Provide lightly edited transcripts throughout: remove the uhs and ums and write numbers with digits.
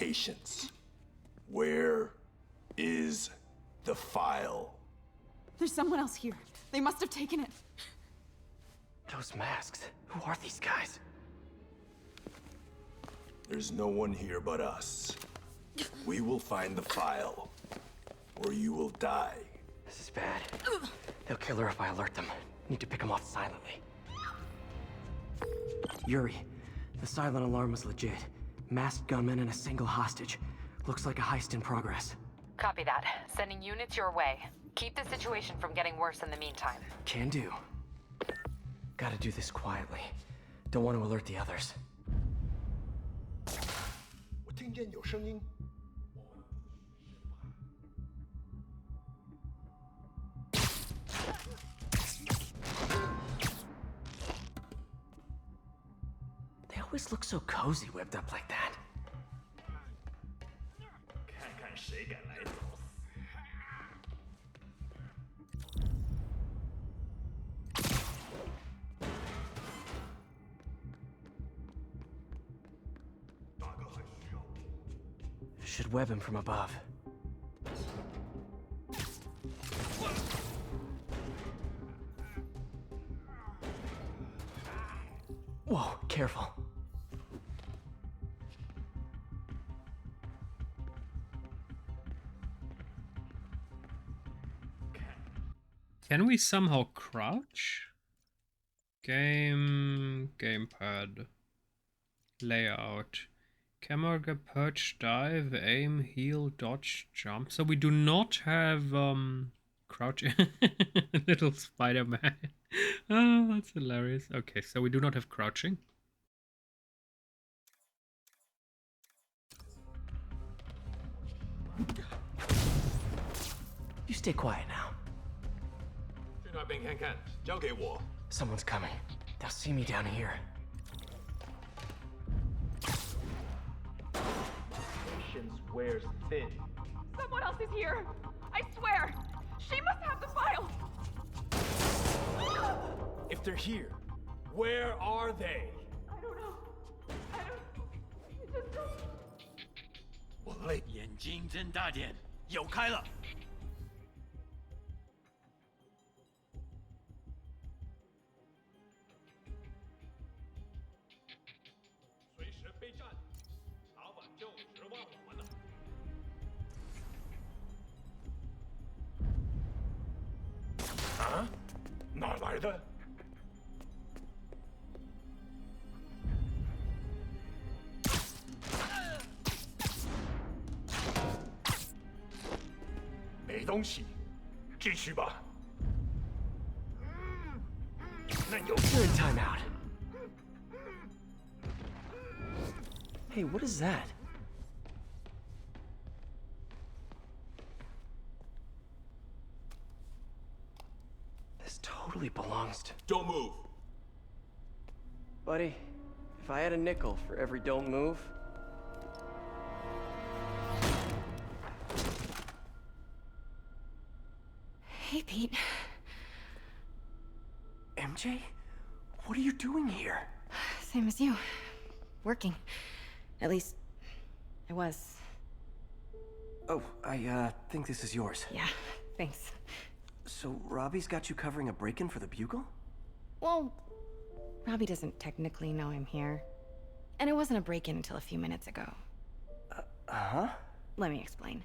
Patience. Where is the file? There's someone else here. They must have taken it. Those masks. Who are these guys? There's no one here but us. We will find the file, or you will die. This is bad. They'll kill her if I alert them. Need to pick them off silently. Yuri, the silent alarm was legit. Masked gunmen and a single hostage. Looks like a heist in progress. Copy that. Sending units your way. Keep the situation from getting worse in the meantime. Can do. Gotta do this quietly. Don't want to alert the others. 我听见有声音。 They always look so cozy whipped up like that. 看看谁敢来找死。 Should web him from above. Whoa, careful. Can we somehow crouch? Gamepad. Layout. Camera, perch, dive, aim, heal, dodge, jump. So we do not have crouching. Little Spider-Man. Oh, that's hilarious. Okay, so we do not have crouching. You stay quiet now. 去那边看看，交给我。 Someone's coming. They'll see me down here. Patience wears thin. Someone else is here. I swear. She must have the file. If they're here, where are they? I don't know. I don't. It just don't. 我累。眼睛睁大点，有开了。随时备战，早晚就指望我们了。啊？哪来的？ 没东西，继续吧。那有 You're in timeout. Hey, what is that? This totally belongs to... Don't move. Buddy, if I had a nickel for every don't move... Hey, Pete. MJ? What are you doing here? Same as you. Working. At least, I was. Oh, I think this is yours. Yeah, thanks. So, Robbie's got you covering a break-in for the Bugle? Well, Robbie doesn't technically know I'm here. And it wasn't a break-in until a few minutes ago. Uh-huh? Let me explain.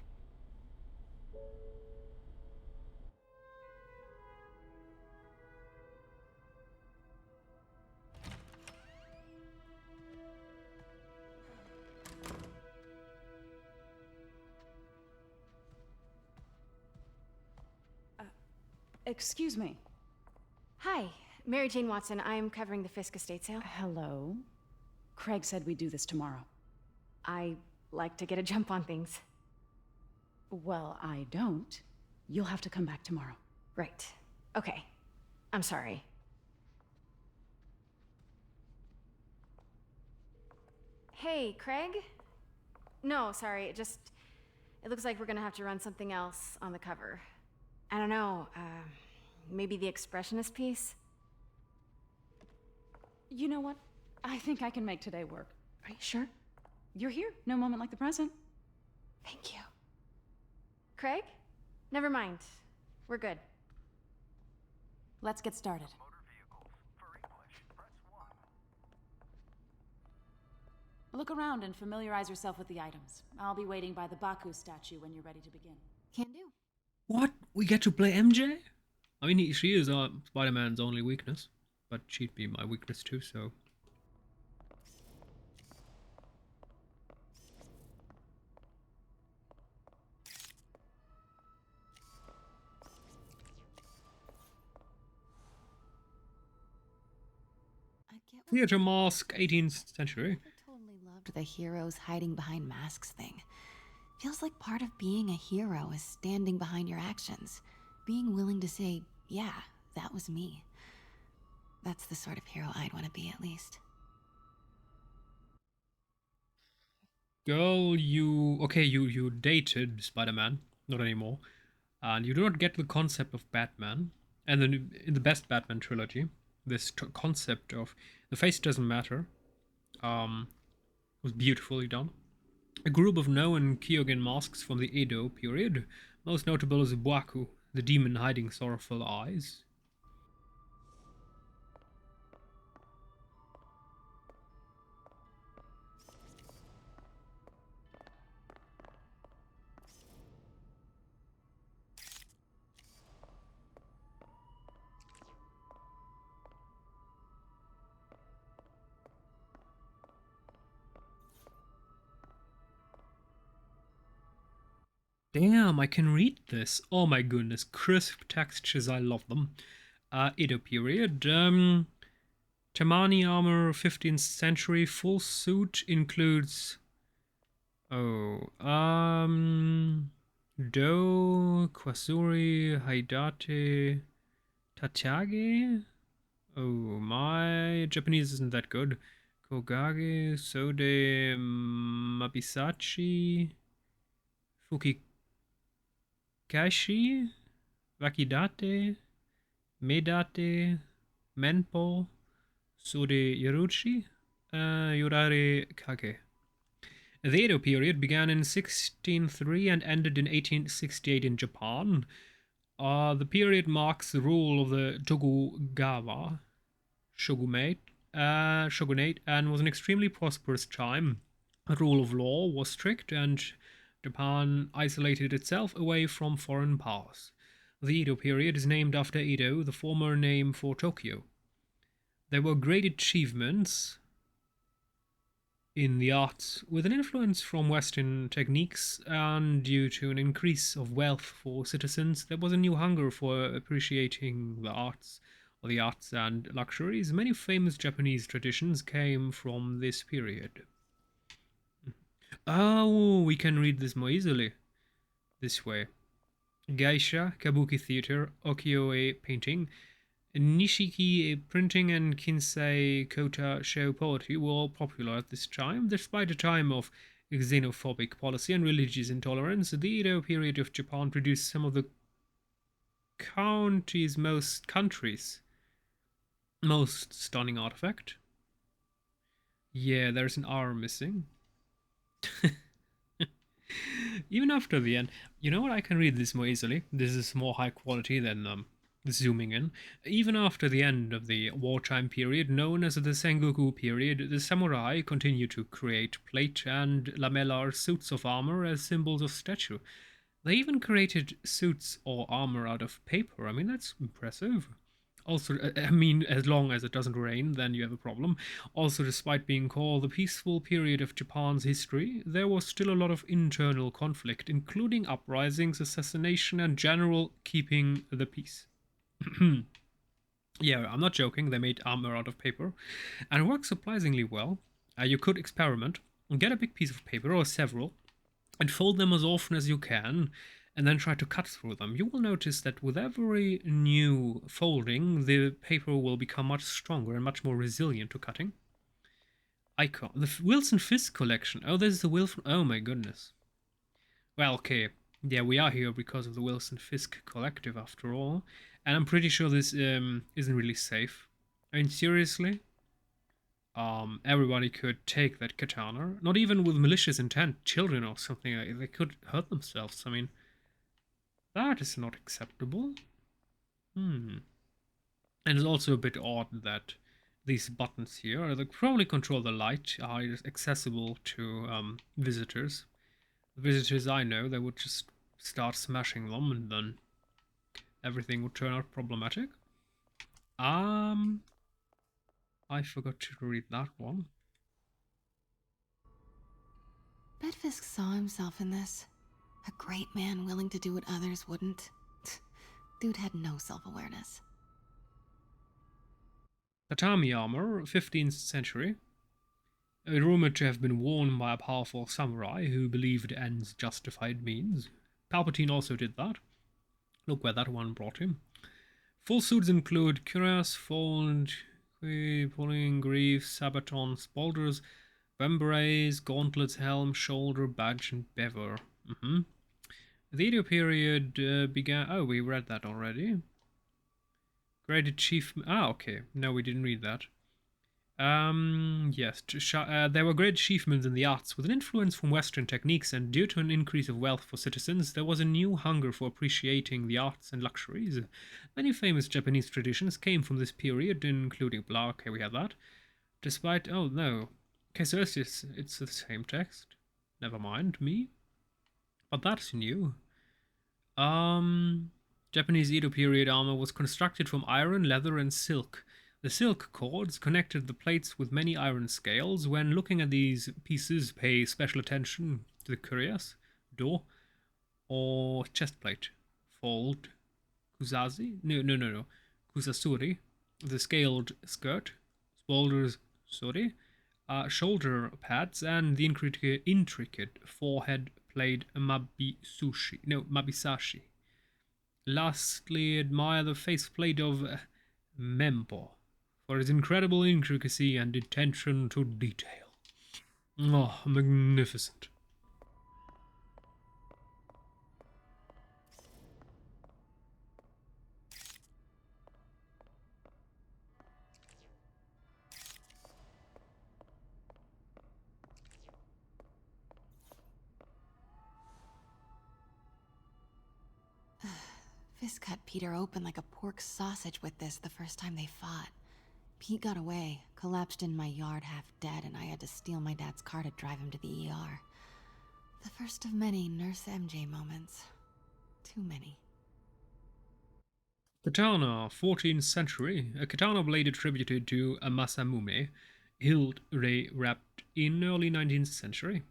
Excuse me. Hi, Mary Jane Watson. I'm covering the Fisk estate sale. Hello. Craig said we'd do this tomorrow. I like to get a jump on things. Well, I don't. You'll have to come back tomorrow. Right. Okay. I'm sorry. Hey, Craig? No, sorry. It looks like we're gonna have to run something else on the cover. I don't know, maybe the expressionist piece? You know what? I think I can make today work. Are you sure? You're here. No moment like the present. Thank you. Craig? Never mind. We're good. Let's get started. Look around and familiarize yourself with the items. I'll be waiting by the Baku statue when you're ready to begin. Can do. What? We get to play MJ? I mean, she is Spider-Man's only weakness, but she'd be my weakness too, so... Theater mask, 18th century. I totally loved the heroes hiding behind masks thing. Feels like part of being a hero is standing behind your actions. Being willing to say, yeah, that was me. That's the sort of hero I'd want to be, at least. Girl, you dated Spider-Man, not anymore. And you do not get the concept of Batman. And then in the best Batman trilogy, this concept of the face doesn't matter was beautifully done. A group of known Kyogen masks from the Edo period, most notable is Buaku, the demon hiding sorrowful eyes. Damn, I can read this. Oh my goodness, crisp textures, I love them. Edo period. Tatami Armor, 15th century, full suit includes... Do, Kwasuri, Haidate, Tatage? Oh, my Japanese isn't that good. Kogage, Sode, Mabisachi, Fukikashi, Wakidate, Medate, Menpo, Sode Yaruchi, Yorare Kage. The Edo period began in 1603 and ended in 1868 in Japan. The period marks the rule of the Tokugawa shogunate and was an extremely prosperous time. The rule of law was strict and Japan isolated itself away from foreign powers. The Edo period is named after Edo, the former name for Tokyo. There were great achievements in the arts, with an influence from Western techniques, and due to an increase of wealth for citizens, there was a new hunger for appreciating the arts, or the arts and luxuries. Many famous Japanese traditions came from this period. Oh, we can read this more easily. This way. Geisha, Kabuki theater, Ukiyo-e painting, Nishiki printing and Kinsei Kota show poetry were all popular at this time. Despite a time of xenophobic policy and religious intolerance, the Edo period of Japan produced some of the country's most stunning artifact. Yeah, there's an arm missing. Even after the end, you know what, I can read this more easily. This is more high quality than zooming in. Even after the end of the wartime period, known as the Sengoku period, the samurai continued to create plate and lamellar suits of armor as symbols of stature. They even created suits or armor out of paper. I mean, that's impressive. Also, I mean, as long as it doesn't rain, then you have a problem. Also, despite being called the peaceful period of Japan's history, there was still a lot of internal conflict, including uprisings, assassination, and general keeping the peace. Yeah, I'm not joking, they made armor out of paper, and it worked surprisingly well. You could experiment, get a big piece of paper, or several, and fold them as often as you can, and then try to cut through them. You will notice that with every new folding, the paper will become much stronger and much more resilient to cutting. Icon. The Wilson Fisk collection. Oh, there's the Wilson... Oh my goodness. Well, okay. Yeah, we are here because of the Wilson Fisk collective after all. And I'm pretty sure this isn't really safe. I mean, seriously? everybody could take that katana, not even with malicious intent, children or something, they could hurt themselves. I mean, that is not acceptable. And it's also a bit odd that these buttons here, that probably control the light, are accessible to visitors. The visitors I know, they would just start smashing them and then everything would turn out problematic. I forgot to read that one. Bedfisk saw himself in this. A great man willing to do what others wouldn't. Dude had no self-awareness. Tatami Armor, 15th century. Rumored to have been worn by a powerful samurai who believed ends justified means. Palpatine also did that. Look where that one brought him. Full suits include cuirass, fold, pulling, greaves, sabaton, spaulders, vambrace, gauntlets, helm, shoulder, badge, and bever. The Edo period began... Oh, we read that already. Great achievement... Ah, okay. No, we didn't read that. Yes. There were great achievements in the arts with an influence from Western techniques, and due to an increase of wealth for citizens, there was a new hunger for appreciating the arts and luxuries. Many famous Japanese traditions came from this period, including blah. Okay, we have that. Despite... Oh, no. Okay, so it's the same text. Never mind me. But that's new. Japanese Edo period armor was constructed from iron, leather, and silk. The silk cords connected the plates with many iron scales. When looking at these pieces, pay special attention to the cuirass, do, or chest plate. Fold, kuzazi? No. Kusasuri, the scaled skirt, spaulders, suri, shoulder pads, and the intricate forehead plate mabisashi. Lastly, admire the faceplate of Mempo for its incredible intricacy and attention to detail. Oh, magnificent. Fisk cut Peter open like a pork sausage with this the first time they fought. Pete got away, collapsed in my yard half dead, and I had to steal my dad's car to drive him to the ER. The first of many Nurse MJ moments. Too many. Katana, 14th century. A katana blade attributed to a Masamune, hilt ray wrapped in early 19th century.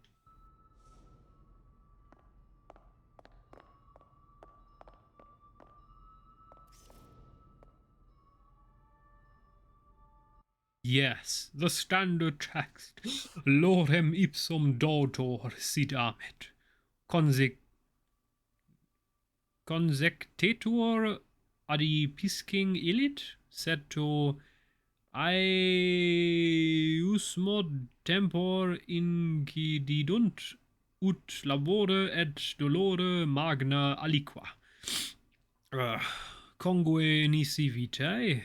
Yes, the standard text. Lorem ipsum dautor sit amet. Consectetur adipiscing illit, sed to aeusmod tempor incididunt, ut labore et dolore magna aliqua. Congue nisi vitae,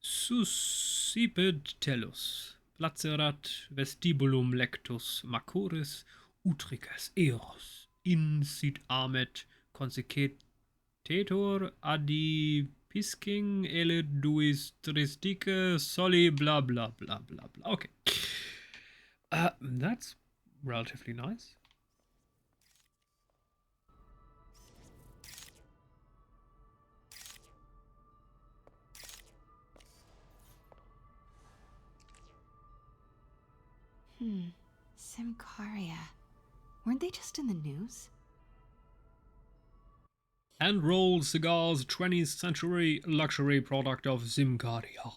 susciped tellus, placerat vestibulum lectus macuris, utricas eos, insit amet consectetur adipiscing ele duis tristique soli blah blah blah blah blah. Okay. That's relatively nice. Simcaria. Weren't they just in the news? And rolled cigars, 20th century luxury product of Simcaria,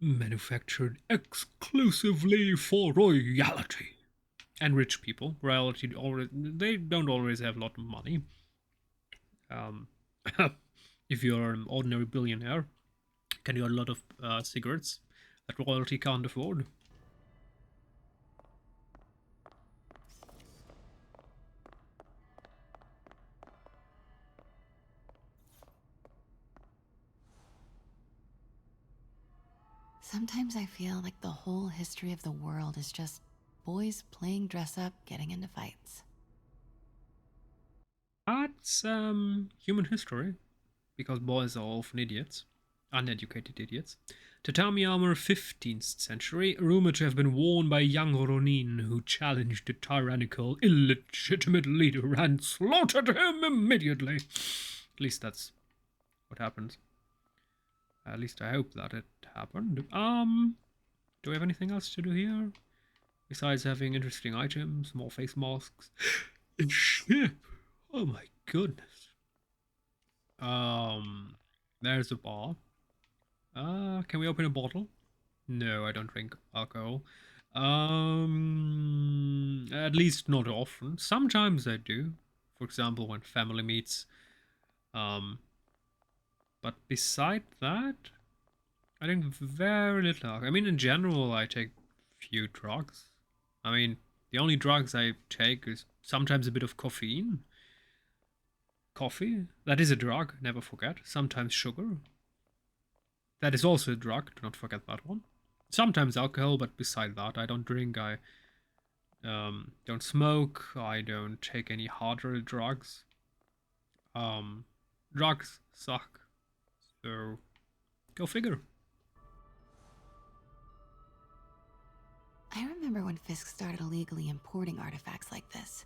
manufactured exclusively for royalty and rich people. Royalty they don't always have a lot of money. If you're an ordinary billionaire, can you get a lot of cigarettes that royalty can't afford? Sometimes I feel like the whole history of the world is just boys playing dress up, getting into fights. That's human history, because boys are often idiots, uneducated idiots. Tatami Armor, 15th century, rumored to have been worn by a young Ronin who challenged the tyrannical, illegitimate leader and slaughtered him immediately. At least that's what happened. At least I hope that it happened. Do we have anything else to do here? Besides having interesting items, more face masks. A ship! Oh my goodness. There's a bar. Can we open a bottle? No, I don't drink alcohol. At least not often. Sometimes I do. For example, when family meets. But beside that, I drink very little alcohol. I mean, in general, I take few drugs. I mean, the only drugs I take is sometimes a bit of caffeine. Coffee, that is a drug, never forget. Sometimes sugar. That is also a drug, do not forget that one. Sometimes alcohol, but beside that, I don't drink, I don't smoke, I don't take any harder drugs. Drugs suck. So, go figure. I remember when Fisk started illegally importing artifacts like this.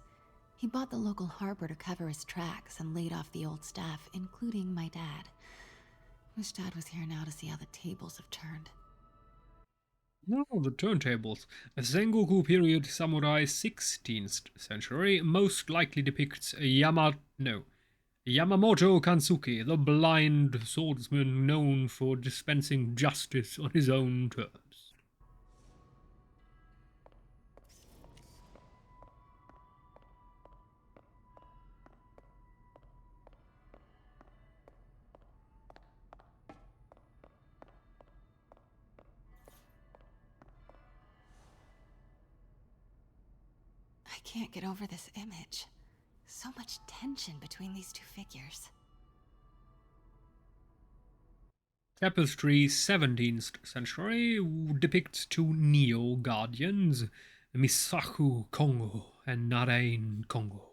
He bought the local harbor to cover his tracks and laid off the old staff, including my dad. Wish Dad was here now to see how the tables have turned. No, the turntables. A Sengoku period samurai 16th century most likely depicts Yamamoto Kansuke, the blind swordsman known for dispensing justice on his own terms. I can't get over this image. So much tension between these two figures. Tapestry 17th century depicts two Neo Guardians, Misaku Kongo and Narain Kongo.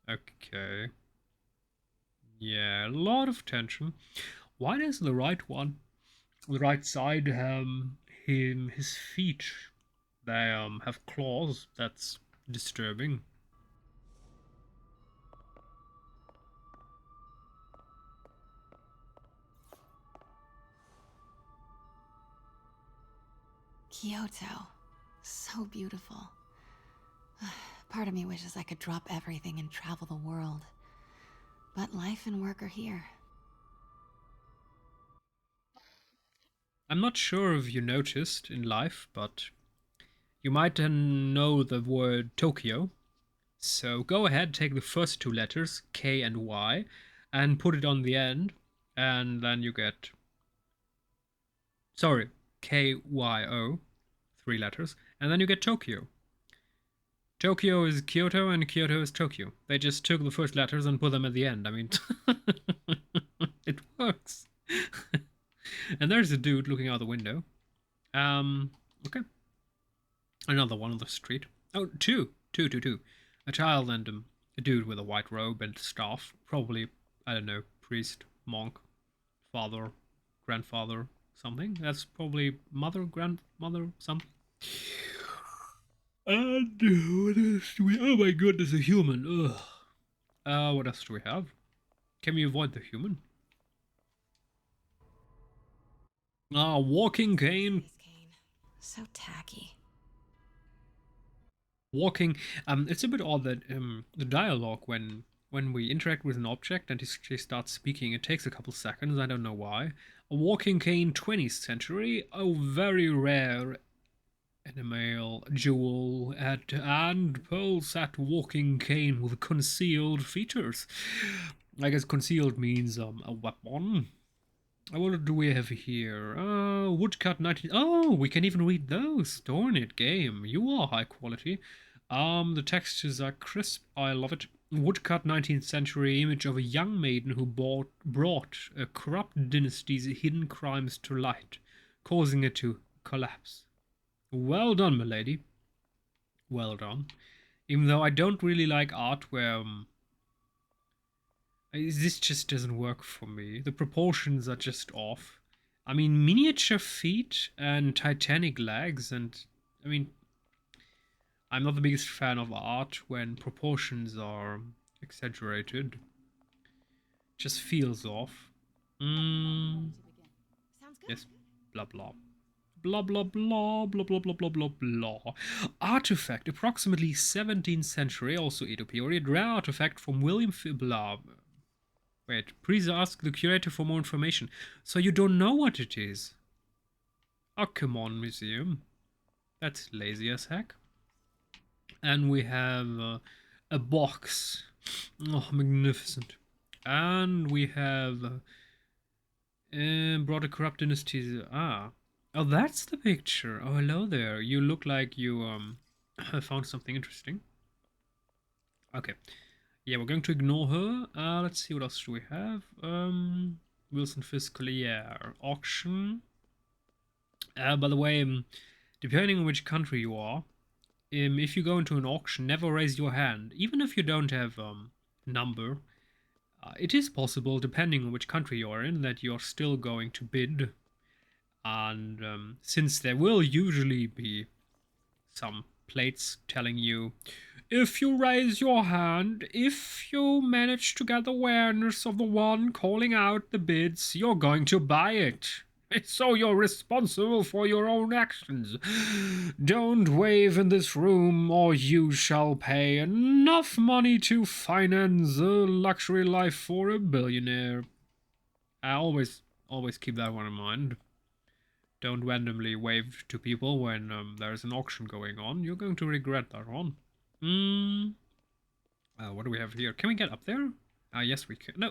Okay. Yeah, a lot of tension. Why does the right side, his feet, they have claws? That's disturbing. Kyoto. So beautiful. Part of me wishes I could drop everything and travel the world. But life and work are here. I'm not sure if you noticed in life, but you might know the word Tokyo. So go ahead, take the first two letters, K and Y, and put it on the end, and then you get... Sorry, K-Y-O, 3 letters, and then you get Tokyo. Tokyo is Kyoto and Kyoto is Tokyo. They just took the first letters and put them at the end. I mean, it works. And there's a dude looking out the window. Okay. Another one on the street. Oh, two. A child and a dude with a white robe and staff. Probably, I don't know, priest, monk, father, grandfather, something. That's probably mother, grandmother, something. And what else do we... Oh my goodness, a human. Ugh. What else do we have? Can we avoid the human? Walking cane. So tacky. Walking. It's a bit odd that the dialogue when we interact with an object and she starts speaking, it takes a couple seconds. I don't know why. A walking cane, 20th century. Oh, very rare. Enamel, jewel, and pearl set walking cane with concealed features. I guess concealed means a weapon. What do we have here? Woodcut 19... Oh, we can even read those. Darn it, game. You are high quality. The textures are crisp. I love it. woodcut 19th century image of a young maiden who brought a corrupt dynasty's hidden crimes to light, causing it to collapse. Well done, milady. Well done. Even though I don't really like art where this just doesn't work for me. The proportions are just off. I mean, miniature feet and titanic legs, and I mean, I'm not the biggest fan of art when proportions are exaggerated. Just feels off. Sounds good. Yes, blah blah. Blah blah blah blah blah blah blah blah blah. Artifact, approximately 17th century, also Edo period. Rare artifact from William blah. Wait, please ask the curator for more information. So you don't know what it is? Oh, come on, museum. That's lazy as heck. And we have a box. Oh, magnificent. And we have brought a corrupt dynasty. Ah. Oh, that's the picture. Oh, hello there. You look like you found something interesting. Okay. Yeah, we're going to ignore her. Let's see, what else do we have? Wilson Fiscal, yeah. Auction. By the way, depending on which country you are, if you go into an auction, never raise your hand. Even if you don't have number, it is possible, depending on which country you are in, that you're still going to bid. And since there will usually be some plates telling you, if you raise your hand, if you manage to get awareness of the one calling out the bids, you're going to buy it. So you're responsible for your own actions. Don't wave in this room, or you shall pay enough money to finance a luxury life for a billionaire. I always keep that one in mind. Don't randomly wave to people when there's an auction going on. You're going to regret that one. What do we have here? Can we get up there? Yes, we can. No.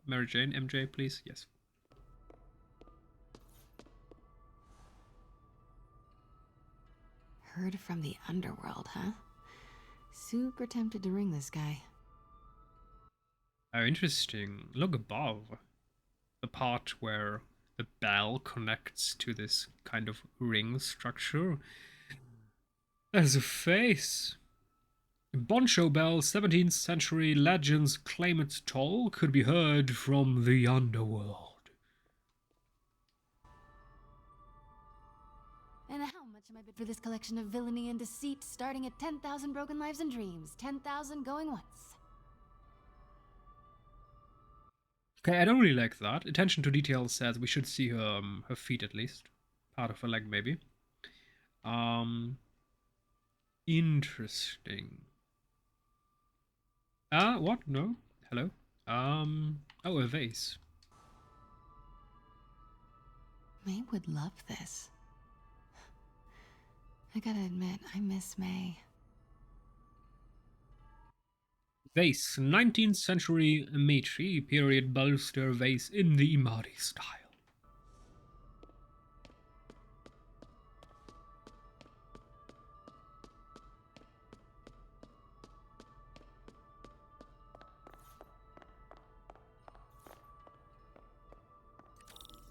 Mary Jane, MJ, please. Yes. Heard from the underworld, huh? Super tempted to ring this guy. Oh, interesting. Look above. The part where the bell connects to this kind of ring structure. There's a face. Boncho bell, 17th century legends claim its toll could be heard from the underworld. And how much am I bid for this collection of villainy and deceit, starting at 10,000 broken lives and dreams, 10,000 going once? Okay, I don't really like that. Attention to detail says we should see her feet at least. Part of her leg, maybe. Interesting. What? No? Hello? Oh, a vase. May would love this. I gotta admit, I miss May. Vase, 19th century Meiji period baluster vase in the Imari style.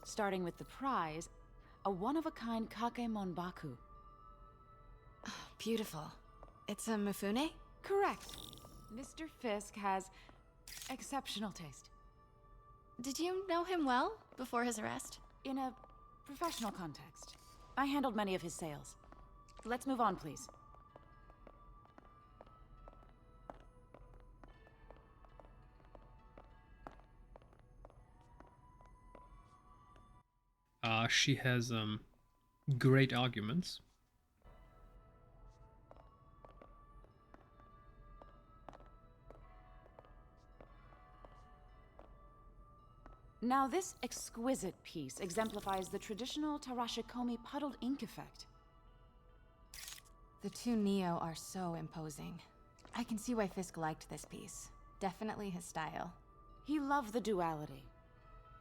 Starting with the prize, a one-of-a-kind kake monbaku. Beautiful. It's a Mifune? Correct. Mr. Fisk has exceptional taste. Did you know him well before his arrest? In a professional context, I handled many of his sales. Let's move on, please. She has great arguments. Now, this exquisite piece exemplifies the traditional Tarashikomi puddled ink effect. The two Neo are so imposing. I can see why Fisk liked this piece. Definitely his style. He loved the duality.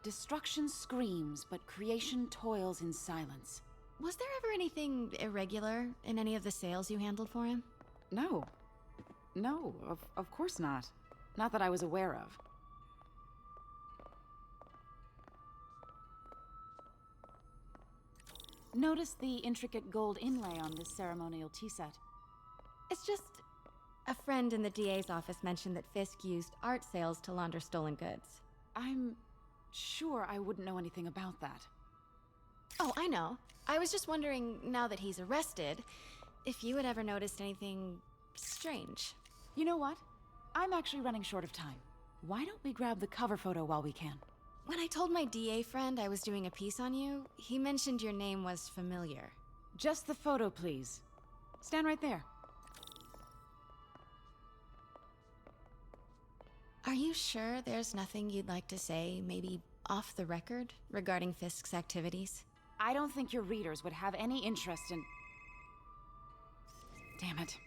Destruction screams, but creation toils in silence. Was there ever anything irregular in any of the sales you handled for him? No. No, of course not. Not that I was aware of. Notice the intricate gold inlay on this ceremonial tea set. It's just a friend in the DA's office mentioned that Fisk used art sales to launder stolen goods. I'm sure I wouldn't know anything about that. Oh, I know. I was just wondering, now that he's arrested, if you had ever noticed anything strange. You know what? I'm actually running short of time. Why don't we grab the cover photo while we can? When I told my DA friend I was doing a piece on you, he mentioned your name was familiar. Just the photo, please. Stand right there. Are you sure there's nothing you'd like to say, maybe off the record, regarding Fisk's activities? I don't think your readers would have any interest in... Damn it.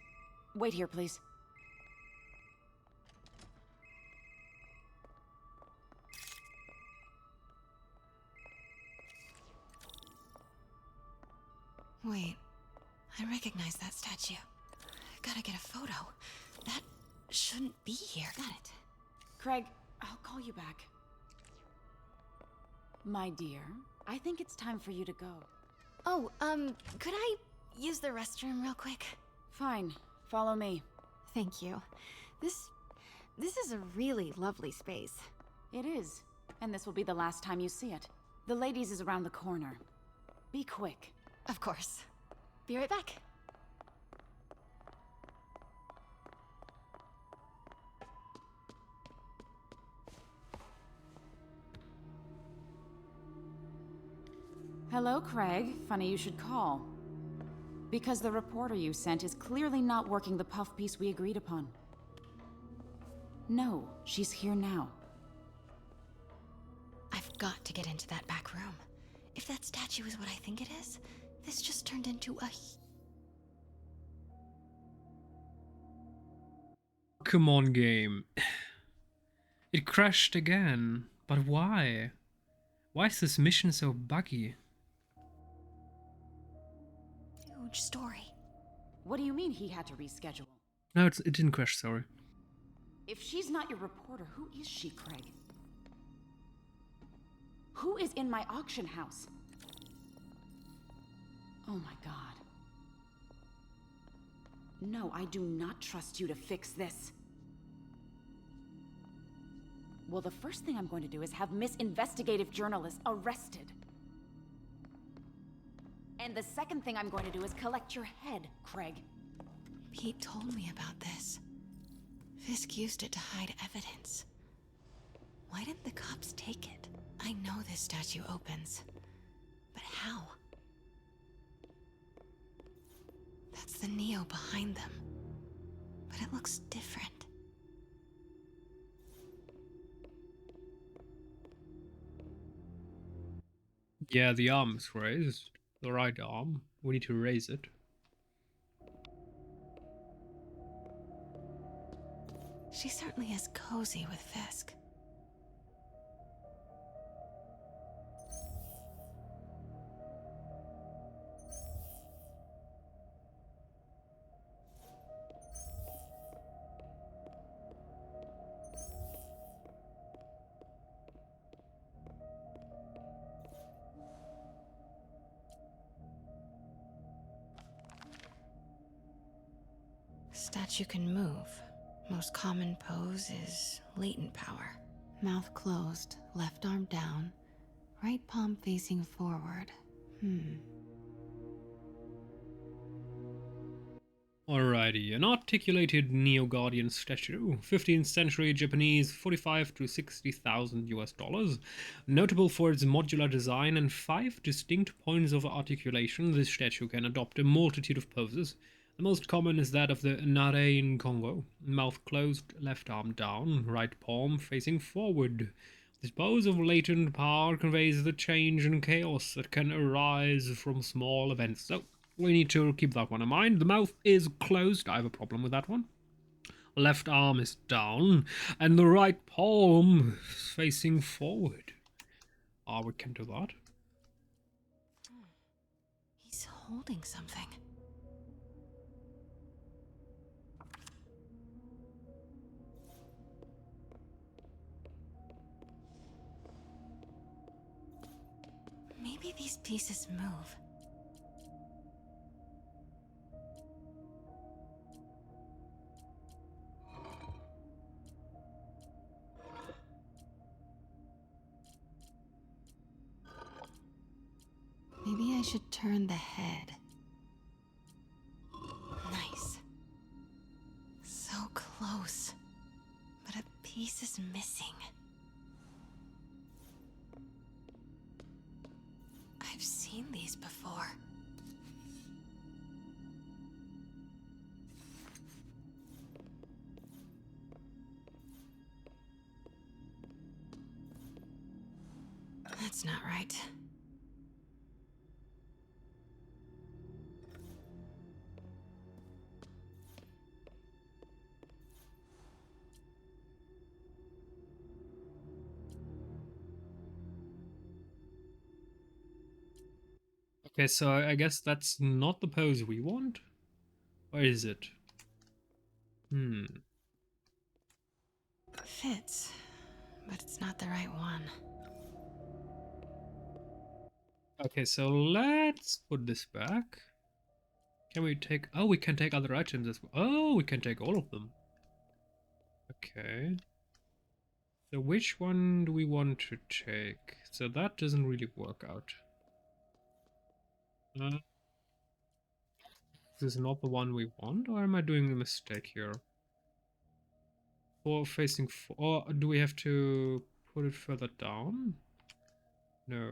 Wait here, please. Wait, I recognize that statue. Gotta get a photo. That shouldn't be here. Got it. Craig, I'll call you back. My dear, I think it's time for you to go. Oh, could I use the restroom real quick? Fine. Follow me. Thank you. This is a really lovely space. It is. And this will be the last time you see it. The ladies is around the corner. Be quick. Of course. Be right back. Hello, Craig. Funny you should call. Because the reporter you sent is clearly not working the puff piece we agreed upon. No, she's here now. I've got to get into that back room. If that statue is what I think it is, this just turned into a... Come on, game. It crashed again. But why? Why is this mission so buggy? huge story. What do you mean he had to reschedule? No, it didn't crash, sorry. If she's not your reporter, who is she, Craig? Who is in my auction house? Oh my god. No, I do not trust you to fix this. Well, the first thing I'm going to do is have Miss Investigative Journalist arrested. And the second thing I'm going to do is collect your head, Craig. Pete told me about this. Fisk used it to hide evidence. Why didn't the cops take it? I know this statue opens. But how? That's the Neo behind them. But it looks different. Yeah, the arm is raised. The right arm. We need to raise it. She certainly is cozy with Fisk. Statue can move. Most common pose is latent power. Mouth closed, left arm down, right palm facing forward. Alrighty, an articulated Neo-Guardian statue, 15th century Japanese, 45 to 60,000 US dollars. Notable for its modular design and 5 distinct points of articulation, this statue can adopt a multitude of poses. The most common is that of the Nare in Congo, mouth closed, left arm down, right palm facing forward. This pose of latent power conveys the change and chaos that can arise from small events. So, we need to keep that one in mind. The mouth is closed. I have a problem with that one. Left arm is down, and the right palm is facing forward. We can do that. He's holding something. Maybe these pieces move. Maybe I should turn the head. Nice. So close. But a piece is missing. I've seen these before. That's not right. Okay, so I guess that's not the pose we want? Or is it? Fits, but it's not the right one. Okay, so let's put this back. Can we take... Oh, we can take other items as well. Oh, we can take all of them. Okay. So which one do we want to take? So that doesn't really work out. This is not the one we want, or am I doing a mistake here? Or facing... Or do we have to put it further down? No.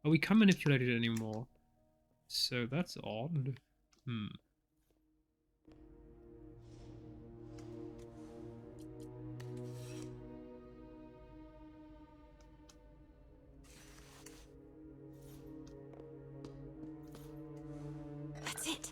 Oh, we can't manipulate it anymore. So that's odd. That's it.